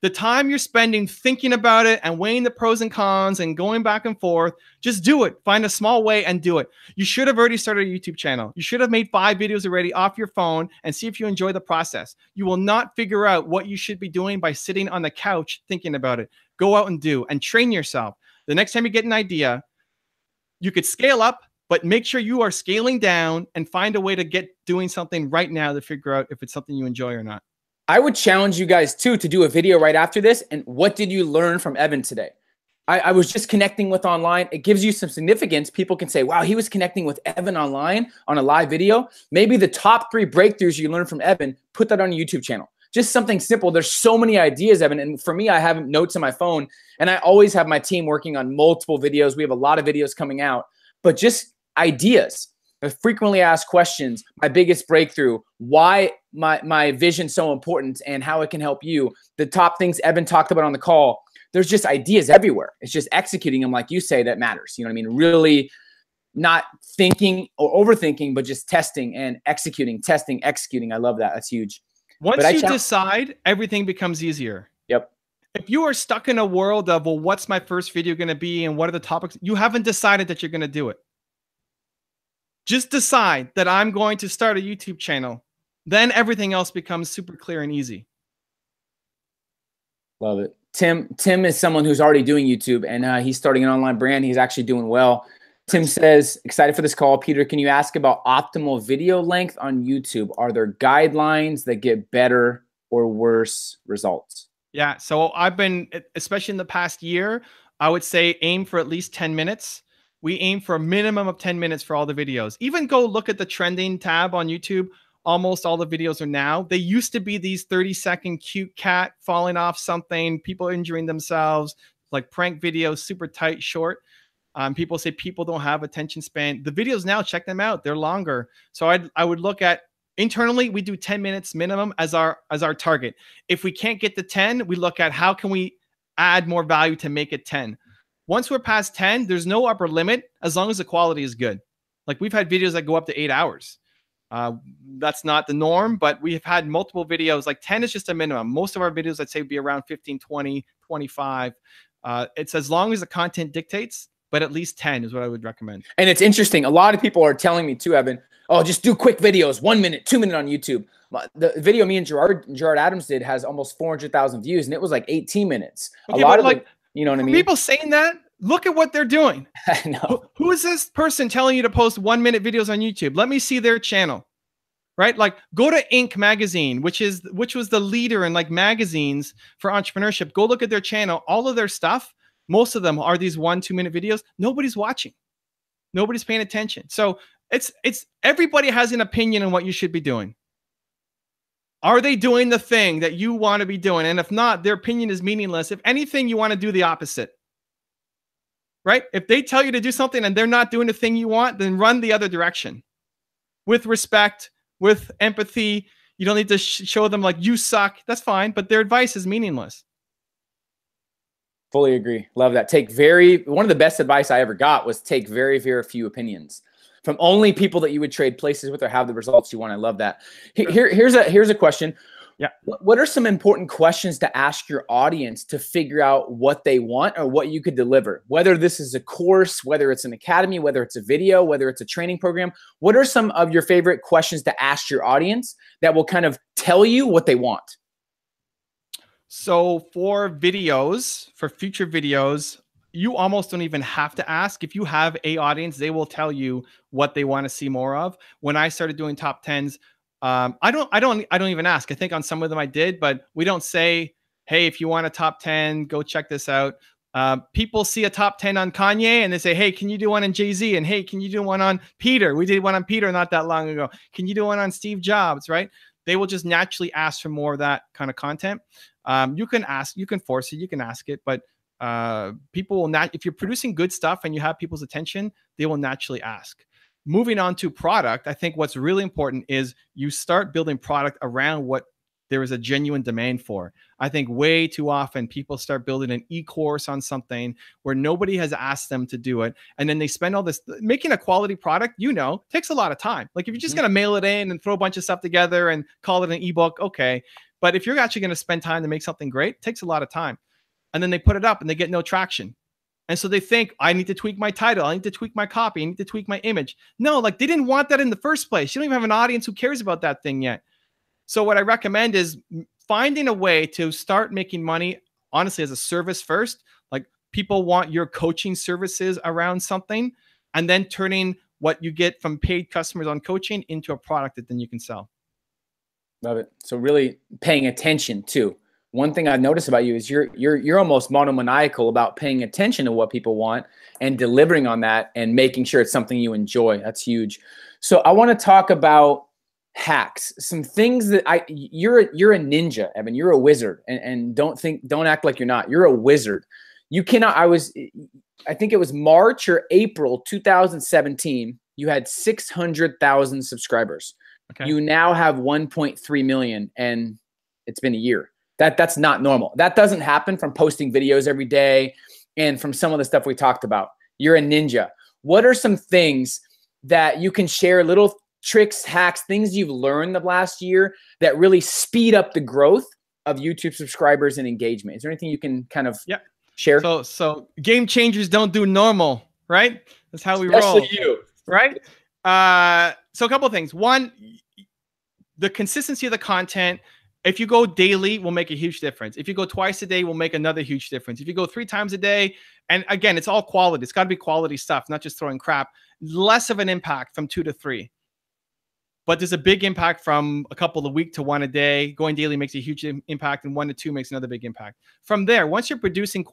The time you're spending thinking about it and weighing the pros and cons and going back and forth, just do it. Find a small way and do it. You should have already started a YouTube channel. You should have made 5 videos already off your phone and see if you enjoy the process. You will not figure out what you should be doing by sitting on the couch thinking about it. Go out and do and train yourself. The next time you get an idea, you could scale up, but make sure you are scaling down and find a way to get doing something right now to figure out if it's something you enjoy or not. I would challenge you guys too to do a video right after this. And what did you learn from Evan today? I was just connecting with online. It gives you some significance. People can say, wow, he was connecting with Evan online on a live video. Maybe the top 3 breakthroughs you learned from Evan, put that on your YouTube channel. Just something simple. There's so many ideas, Evan. And for me, I have notes on my phone and I always have my team working on multiple videos. We have a lot of videos coming out, but just ideas. Frequently asked questions, my biggest breakthrough, why my vision's so important and how it can help you. The top things Evan talked about on the call, there's just ideas everywhere. It's just executing them like you say that matters. You know what I mean? Really not thinking or overthinking, but just testing and executing, testing, executing. I love that. That's huge. Once you decide, everything becomes easier. Yep. If you are stuck in a world of, well, what's my first video going to be and what are the topics? You haven't decided that you're going to do it. Just decide that I'm going to start a YouTube channel. Then everything else becomes super clear and easy. Love it. Tim is someone who's already doing YouTube and he's starting an online brand. He's actually doing well. Tim says, excited for this call. Peter, can you ask about optimal video length on YouTube? Are there guidelines that get better or worse results? Yeah. So I've been, especially in the past year, I would say aim for at least 10 minutes. We aim for a minimum of 10 minutes for all the videos. Even go look at the trending tab on YouTube. Almost all the videos are now. They used to be these 30-second cute cat falling off something, people injuring themselves, like prank videos, super tight, short. People say people don't have attention span. The videos now, check them out. They're longer. So I would look at, internally, we do 10 minutes minimum as our target. If we can't get to 10, we look at how can we add more value to make it 10. Once we're past 10, there's no upper limit as long as the quality is good. Like we've had videos that go up to 8 hours. That's not the norm, but we have had multiple videos. Like 10 is just a minimum. Most of our videos, I'd say, would be around 15, 20, 25. It's as long as the content dictates, but at least 10 is what I would recommend. And it's interesting. A lot of people are telling me too, Evan, oh, just do quick videos, 1 minute, 2 minute on YouTube. The video me and Gerard Adams did has almost 400,000 views, and it was like 18 minutes. Okay, a lot of like, you know what I mean? People saying that, look at what they're doing. I know. Who is this person telling you to post 1 minute videos on YouTube? Let me see their channel, right? Like go to Inc. magazine, which was the leader in like magazines for entrepreneurship. Go look at their channel. All of their stuff, most of them are these 1-2 minute videos. Nobody's watching. Nobody's paying attention. So it's everybody has an opinion on what you should be doing. Are they doing the thing that you want to be doing? And if not, their opinion is meaningless. If anything, you want to do the opposite, right? If they tell you to do something and they're not doing the thing you want, then run the other direction with respect, with empathy. You don't need to show them like you suck. That's fine. But their advice is meaningless. Fully agree. Love that. One of the best advice I ever got was take very, very few opinions from only people that you would trade places with or have the results you want. I love that. Here's a question. Yeah. What are some important questions to ask your audience to figure out what they want or what you could deliver? Whether this is a course, whether it's an academy, whether it's a video, whether it's a training program, what are some of your favorite questions to ask your audience that will kind of tell you what they want? So for videos, for future videos, you almost don't even have to ask. If you have a audience, they will tell you what they want to see more of. When I started doing top 10s, I don't even ask. I think on some of them I did, but we don't say, hey, if you want a top 10, go check this out. People see a top 10 on Kanye and they say, hey, can you do one on Jay-Z? And hey, can you do one on Peter? We did one on Peter not that long ago. Can you do one on Steve Jobs, right? They will just naturally ask for more of that kind of content. You can ask, you can force it, you can ask it, but people will not, if you're producing good stuff and you have people's attention, they will naturally ask. Moving on to product, I think what's really important is you start building product around what there is a genuine demand for. I think way too often people start building an e-course on something where nobody has asked them to do it. And then they spend all this, making a quality product, you know, takes a lot of time. Like if you're just going to mail it in and throw a bunch of stuff together and call it an ebook, okay. But if you're actually going to spend time to make something great, it takes a lot of time. And then they put it up and they get no traction. And so they think, I need to tweak my title. I need to tweak my copy. I need to tweak my image. No, like they didn't want that in the first place. You don't even have an audience who cares about that thing yet. So what I recommend is finding a way to start making money, honestly, as a service first. Like people want your coaching services around something, and then turning what you get from paid customers on coaching into a product that then you can sell. Love it. So really paying attention too. One thing I've noticed about you is you're almost monomaniacal about paying attention to what people want and delivering on that and making sure it's something you enjoy. That's huge. So I want to talk about hacks, some things that you're a ninja, Evan. You're a wizard, and don't act like you're not. You're a wizard. You cannot. I think it was March or April 2017. You had 600,000 subscribers. Okay. You now have 1.3 million, and it's been a year. That's not normal. That doesn't happen from posting videos every day and from some of the stuff we talked about. You're a ninja. What are some things that you can share, little tricks, hacks, things you've learned the last year that really speed up the growth of YouTube subscribers and engagement? Is there anything you can kind of share? So game changers don't do normal, right? That's how we Especially roll. You. Right? So a couple of things. One, the consistency of the content. If you go daily, will make a huge difference. If you go twice a day, will make another huge difference. If you go 3 times a day, and again, it's all quality. It's got to be quality stuff, not just throwing crap. Less of an impact from 2 to 3. But there's a big impact from a couple of weeks to 1 a day. Going daily makes a huge impact, and 1 to 2 makes another big impact. From there, once you're producing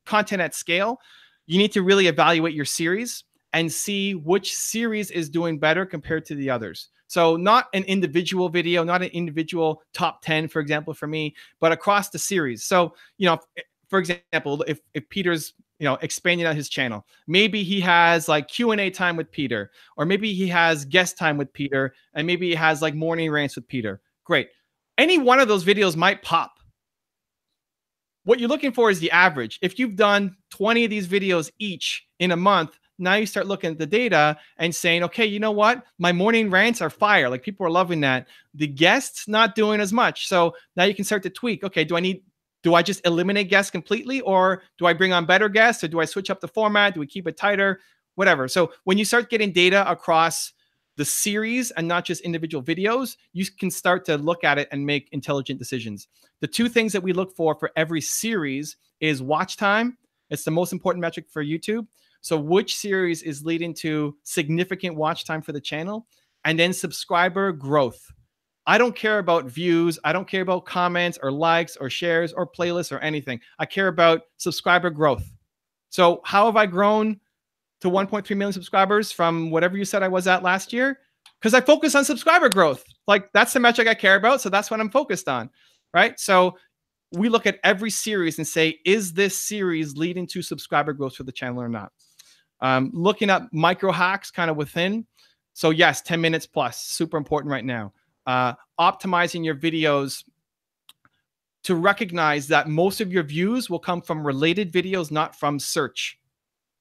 content at scale, you need to really evaluate your series and see which series is doing better compared to the others. So not an individual video, not an individual top 10, for example, for me, but across the series. So, you know, for example, if Peter's, you know, expanding out his channel, maybe he has like Q&A time with Peter, or maybe he has guest time with Peter, and maybe he has like morning rants with Peter. Great. Any one of those videos might pop. What you're looking for is the average. If you've done 20 of these videos each in a month, now you start looking at the data and saying, okay, you know what? My morning rants are fire. Like people are loving that. The guests not doing as much. So now you can start to tweak. Okay, do I just eliminate guests completely, or do I bring on better guests, or do I switch up the format? Do we keep it tighter? Whatever. So when you start getting data across the series and not just individual videos, you can start to look at it and make intelligent decisions. The 2 things that we look for every series is watch time. It's the most important metric for YouTube. So which series is leading to significant watch time for the channel? And then subscriber growth. I don't care about views. I don't care about comments or likes or shares or playlists or anything. I care about subscriber growth. So how have I grown to 1.3 million subscribers from whatever you said I was at last year? Because I focus on subscriber growth. Like that's the metric I care about. So that's what I'm focused on, right? So we look at every series and say, is this series leading to subscriber growth for the channel or not? Looking at micro hacks kind of within. So yes, 10 minutes plus, super important right now. Optimizing your videos to recognize that most of your views will come from related videos, not from search.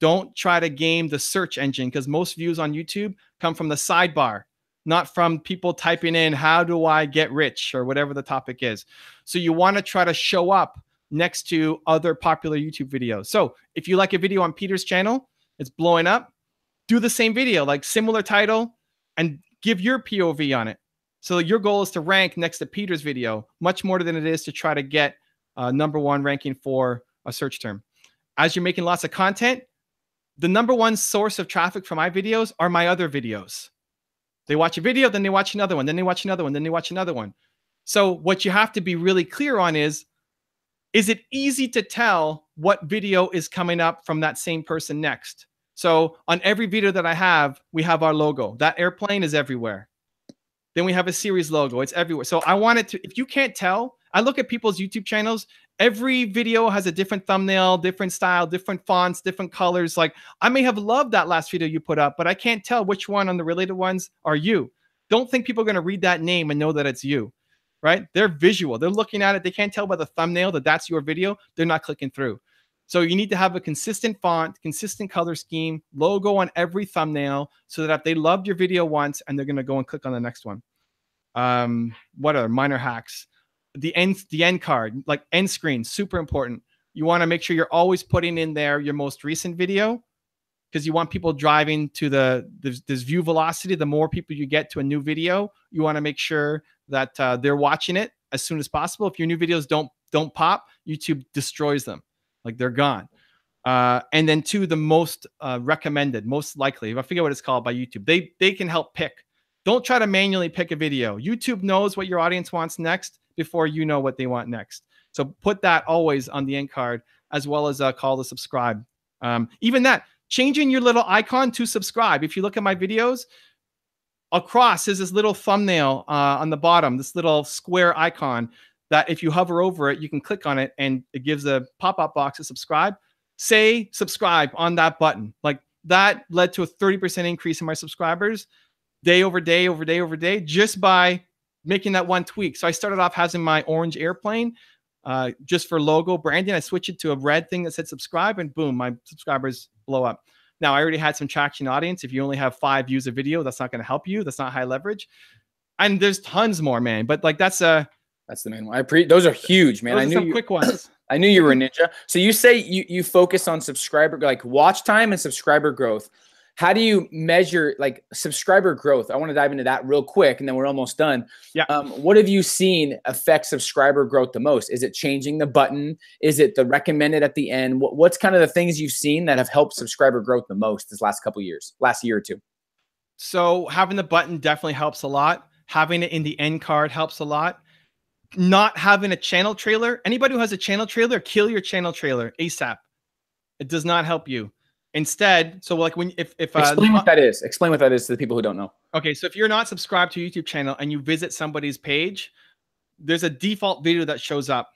Don't try to game the search engine, because most views on YouTube come from the sidebar, not from people typing in, how do I get rich, or whatever the topic is. So you want to try to show up next to other popular YouTube videos. So if you like a video on Peter's channel, it's blowing up, do the same video, like similar title, and give your POV on it. So your goal is to rank next to Peter's video much more than it is to try to get #1 ranking for a search term. As you're making lots of content, the #1 source of traffic for my videos are my other videos. They watch a video, then they watch another one, then they watch another one, then they watch another one. So what you have to be really clear on is, is it easy to tell what video is coming up from that same person next? So on every video that I have, we have our logo. That airplane is everywhere. Then we have a series logo. It's everywhere. So I want it to, if you can't tell, I look at people's YouTube channels. Every video has a different thumbnail, different style, different fonts, different colors. Like, I may have loved that last video you put up, but I can't tell which one on the related ones are you. Don't think people are going to read that name and know that it's you, right? They're visual. They're looking at it. They can't tell by the thumbnail that that's your video. They're not clicking through. So you need to have a consistent font, consistent color scheme, logo on every thumbnail, so that if they loved your video once and they're going to go and click on the next one. What are minor hacks? The end card, like end screen, super important. You want to make sure you're always putting in there your most recent video, because you want people driving to this view velocity. The more people you get to a new video, you want to make sure that they're watching it as soon as possible. If your new videos don't pop, YouTube destroys them. Like, they're gone. And then two, the most recommended, most likely, I forget what it's called by YouTube. They can help pick. Don't try to manually pick a video. YouTube knows what your audience wants next before you know what they want next. So put that always on the end card, as well as a call to subscribe. Even that, changing your little icon to subscribe. If you look at my videos, across is this little thumbnail on the bottom, this little square icon that if you hover over it, you can click on it and it gives a pop-up box to subscribe. Say subscribe on that button. Like, that led to a 30% increase in my subscribers day over day over day over day, just by making that one tweak. So I started off having my orange airplane just for logo branding. I switched it to a red thing that said subscribe, and boom, my subscribers blow up. Now, I already had some traction audience. If you only have 5 views a video, that's not going to help you. That's not high leverage. And there's tons more, man. But like, that's the main one. Those are huge, man. Those are some quick ones. I knew you were a ninja. So you say you focus on subscriber, like watch time and subscriber growth. How do you measure like subscriber growth? I want to dive into that real quick, and then we're almost done. Yeah. What have you seen affect subscriber growth the most? Is it changing the button? Is it the recommended at the end? What's kind of the things you've seen that have helped subscriber growth the most this last couple of years, last year or two? So having the button definitely helps a lot. Having it in the end card helps a lot. Not having a channel trailer. Anybody who has a channel trailer, kill your channel trailer ASAP. It does not help you. Instead, so like when if explain what that is. Explain what that is to the people who don't know. Okay, so if you're not subscribed to a YouTube channel and you visit somebody's page, there's a default video that shows up.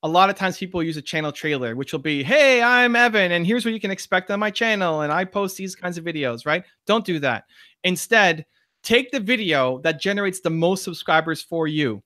A lot of times people use a channel trailer, which will be, hey, I'm Evan, and here's what you can expect on my channel, and I post these kinds of videos, right? Don't do that. Instead, take the video that generates the most subscribers for you.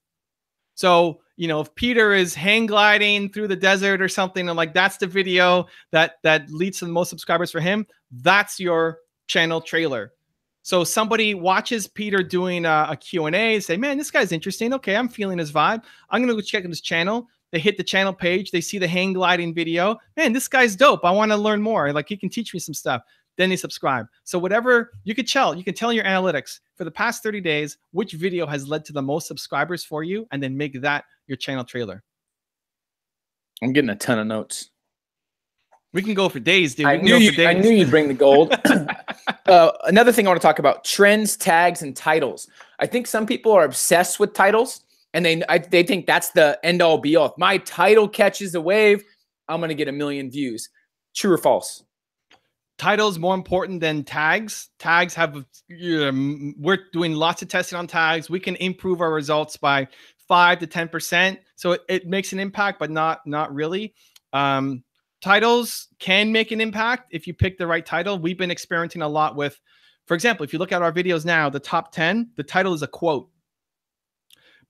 So, you know, if Peter is hang gliding through the desert or something, and like, that's the video that leads to the most subscribers for him, that's your channel trailer. So somebody watches Peter doing a Q&A, say, man, this guy's interesting. Okay, I'm feeling his vibe. I'm going to go check out his channel. They hit the channel page. They see the hang gliding video. Man, this guy's dope. I want to learn more. Like, he can teach me some stuff. Then they subscribe. So whatever you could tell in your analytics for the past 30 days, which video has led to the most subscribers for you, and then make that your channel trailer. I'm getting a ton of notes. We can go for days, dude. I knew you'd bring the gold. Another thing I want to talk about: trends, tags, and titles. I think some people are obsessed with titles, and they think that's the end all be all. If my title catches a wave, I'm going to get 1 million views. True or false? Titles more important than tags. Tags have, we're doing lots of testing on tags. We can improve our results by 5 to 10%. So it makes an impact, but not really. Titles can make an impact if you pick the right title. We've been experimenting a lot with, for example, if you look at our videos now, the top 10, the title is a quote.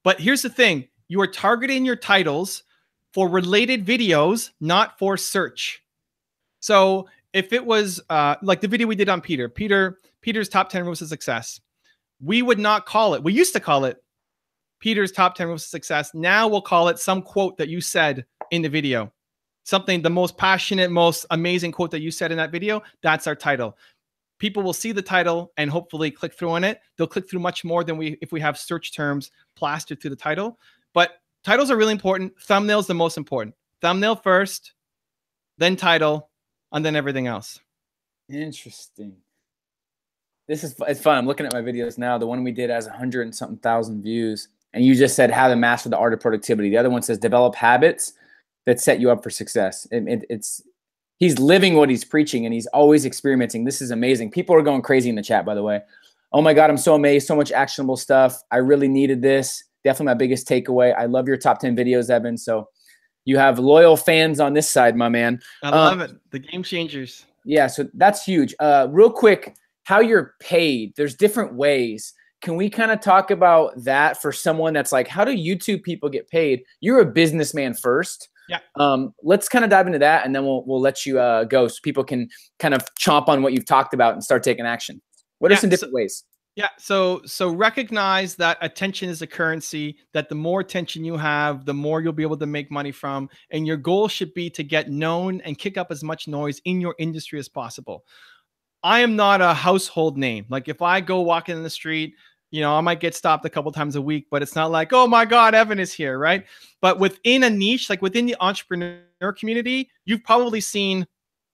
But here's the thing. You are targeting your titles for related videos, not for search. So if it was like the video we did on Peter's top 10 rules of success, we would not call it. We used to call it Peter's top 10 rules of success. Now we'll call it some quote that you said in the video. Something, the most passionate, most amazing quote that you said in that video. That's our title. People will see the title and hopefully click through on it. They'll click through much more than if we have search terms plastered through the title. But titles are really important. Thumbnail's the most important. Thumbnail first, then title, and then everything else. Interesting. It's fun. I'm looking at my videos now. The one we did has 100 and something thousand views. And you just said how to master the art of productivity. The other one says develop habits that set you up for success. He's living what he's preaching, and he's always experimenting. This is amazing. People are going crazy in the chat, by the way. Oh my God, I'm so amazed. So much actionable stuff. I really needed this. Definitely my biggest takeaway. I love your top 10 videos, Evan. So you have loyal fans on this side, my man. I love it. The game changers. Yeah, so that's huge. Real quick, how you're paid. There's different ways. Can we kind of talk about that for someone that's like, how do YouTube people get paid? You're a businessman first. Yeah. Let's kind of dive into that, and then we'll let you go so people can kind of chomp on what you've talked about and start taking action. What are some different ways? Yeah. So recognize that attention is a currency, that the more attention you have, the more you'll be able to make money from. And your goal should be to get known and kick up as much noise in your industry as possible. I am not a household name. Like if I go walking in the street, you know, I might get stopped a couple times a week, but it's not like, oh my God, Evan is here, right? But within a niche, like within the entrepreneur community, you've probably seen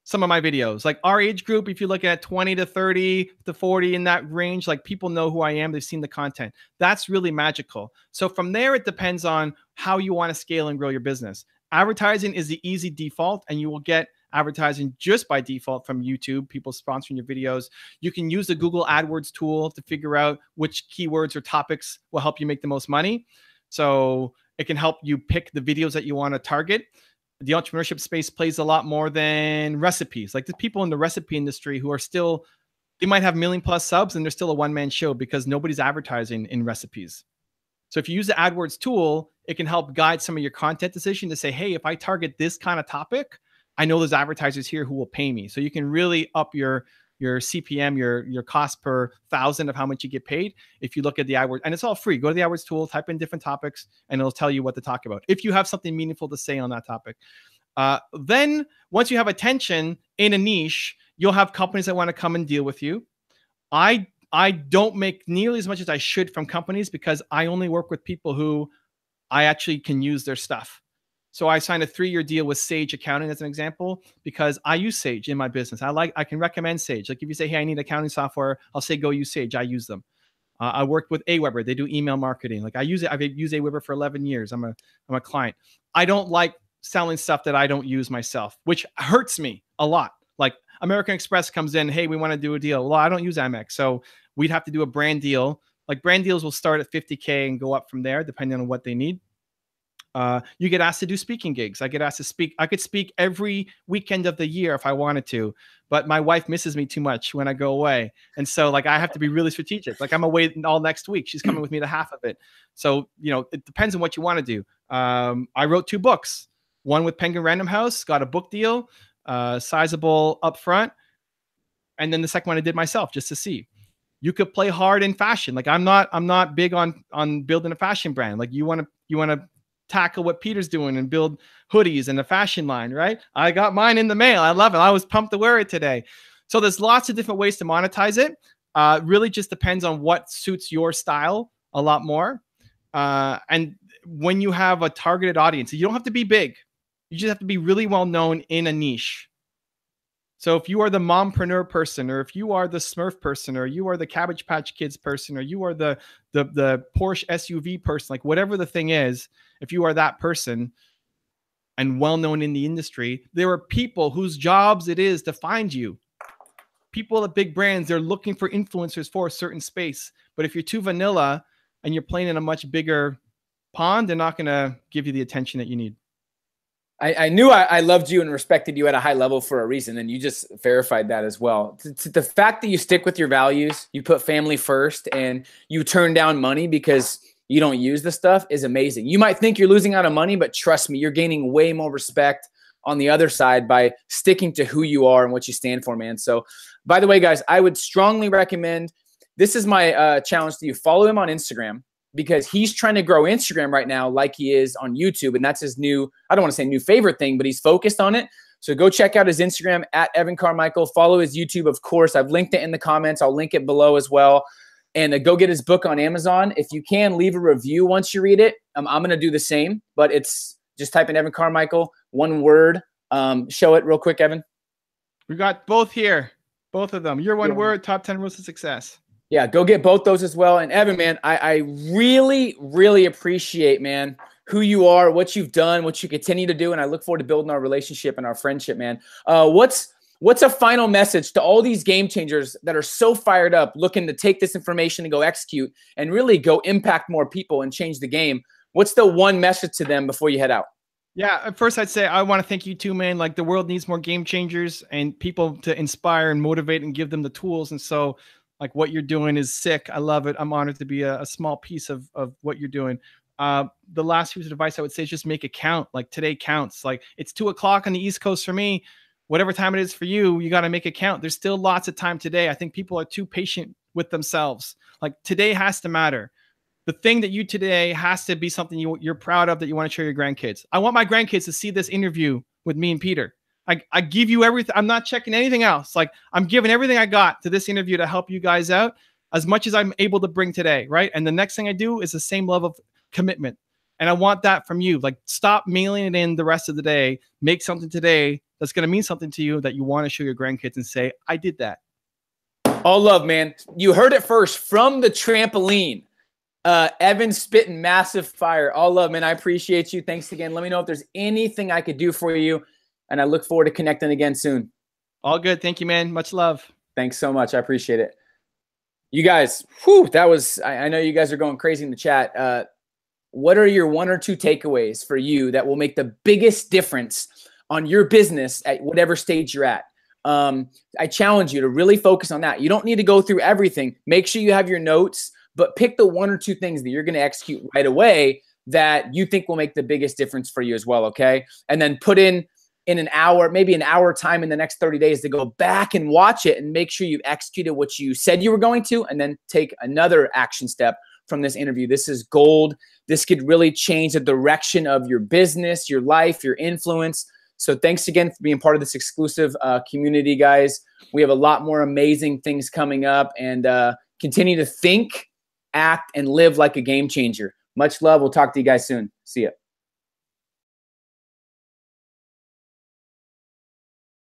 some of my videos. Like our age group, if you look at 20 to 30 to 40 in that range, like people know who I am. They've seen the content. That's really magical. So from there, it depends on how you want to scale and grow your business. Advertising is the easy default, and you will get advertising just by default from YouTube, people sponsoring your videos. You can use the Google AdWords tool to figure out which keywords or topics will help you make the most money. So it can help you pick the videos that you want to target. The entrepreneurship space plays a lot more than recipes. Like the people in the recipe industry who are still, they might have 1 million+ subs and they're still a one-man show because nobody's advertising in recipes. So if you use the AdWords tool, it can help guide some of your content decision to say, hey, if I target this kind of topic, I know there's advertisers here who will pay me. So you can really up your CPM, your cost per 1,000 of how much you get paid if you look at the AdWords. And it's all free. Go to the AdWords tool, type in different topics, and it'll tell you what to talk about if you have something meaningful to say on that topic. Then once you have attention in a niche, you'll have companies that want to come and deal with you. I don't make nearly as much as I should from companies because I only work with people who I actually can use their stuff. So I signed a 3-year deal with Sage Accounting as an example, because I use Sage in my business. I can recommend Sage. Like if you say, hey, I need accounting software, I'll say, go use Sage. I use them. I worked with Aweber. They do email marketing. Like I use it. I've used Aweber for 11 years. I'm a client. I don't like selling stuff that I don't use myself, which hurts me a lot. Like American Express comes in, hey, we want to do a deal. Well, I don't use Amex. So we'd have to do a brand deal. Like brand deals will start at 50K and go up from there, depending on what they need. You get asked to do speaking gigs. I get asked to speak. I could speak every weekend of the year if I wanted to, but my wife misses me too much when I go away. And so like, I have to be really strategic. Like I'm away all next week. She's coming with me to half of it. So, you know, it depends on what you want to do. I wrote 2 books, one with Penguin Random House, got a book deal, sizable upfront. And then the second one I did myself just to see. You could play hard in fashion. Like I'm not big on building a fashion brand. Like you want to tackle what Peter's doing and build hoodies and a fashion line, right? I got mine in the mail. I love it. I was pumped to wear it today. So there's lots of different ways to monetize it. Really just depends on what suits your style a lot more. And when you have a targeted audience, you don't have to be big. You just have to be really well known in a niche. So if you are the mompreneur person, or if you are the Smurf person, or you are the Cabbage Patch Kids person, or you are the Porsche SUV person, like whatever the thing is, if you are that person and well known in the industry, there are people whose jobs it is to find you. People at big brands, they're looking for influencers for a certain space. But if you're too vanilla and you're playing in a much bigger pond, they're not going to give you the attention that you need. I knew I loved you and respected you at a high level for a reason, and you just verified that as well. The fact that you stick with your values, you put family first, and you turn down money because you don't use the stuff is amazing. You might think you're losing out on money, but trust me, you're gaining way more respect on the other side by sticking to who you are and what you stand for, man. So, by the way, guys, I would strongly recommend, this is my challenge to you, follow him on Instagram, because he's trying to grow Instagram right now like he is on YouTube. And that's his new, I don't want to say new favorite thing, but he's focused on it. So go check out his Instagram at Evan Carmichael. Follow his YouTube, of course. I've linked it in the comments. I'll link it below as well. And go get his book on Amazon. If you can, leave a review once you read it. I'm going to do the same, but it's just type in Evan Carmichael, one word. Show it real quick, Evan. We got both here, both of them. Your one word, top 10 rules to success. Yeah, go get both those as well. And Evan, man, I really, really appreciate, man, who you are, what you've done, what you continue to do. And I look forward to building our relationship and our friendship, man. What's a final message to all these game changers that are so fired up, looking to take this information and go execute and really go impact more people and change the game? What's the one message to them before you head out? Yeah, at first I'd say I want to thank you too, man. Like, the world needs more game changers and people to inspire and motivate and give them the tools. And so, like, what you're doing is sick. I love it. I'm honored to be a small piece of what you're doing. The last piece of advice I would say is just make it count. Like, today counts. Like, it's 2 o'clock on the East Coast for me. Whatever time it is for you, you got to make it count. There's still lots of time today. I think people are too patient with themselves. Like, today has to matter. The thing that you today has to be something you're proud of, that you want to show your grandkids. I want my grandkids to see this interview with me and Peter. I give you everything. I'm not checking anything else. Like, I'm giving everything I got to this interview to help you guys out as much as I'm able to bring today, right? And the next thing I do is the same level of commitment. And I want that from you. Like, stop mailing it in the rest of the day. Make something today that's going to mean something to you that you want to show your grandkids and say, I did that. All love, man. You heard it first from the trampoline. Evan spitting massive fire. All love, man. I appreciate you. Thanks again. Let me know if there's anything I could do for you. And I look forward to connecting again soon. All good. Thank you, man. Much love. Thanks so much. I appreciate it. You guys, whew, that was, I know you guys are going crazy in the chat. What are your 1 or 2 takeaways for you that will make the biggest difference on your business at whatever stage you're at? I challenge you to really focus on that. You don't need to go through everything. Make sure you have your notes, but pick the 1 or 2 things that you're going to execute right away that you think will make the biggest difference for you as well, okay? And then put in an hour, maybe an hour time in the next 30 days to go back and watch it and make sure you've executed what you said you were going to, and then take another action step from this interview. This is gold. This could really change the direction of your business, your life, your influence. So thanks again for being part of this exclusive community, guys. We have a lot more amazing things coming up, and continue to think, act, and live like a game changer. Much love. We'll talk to you guys soon. See ya.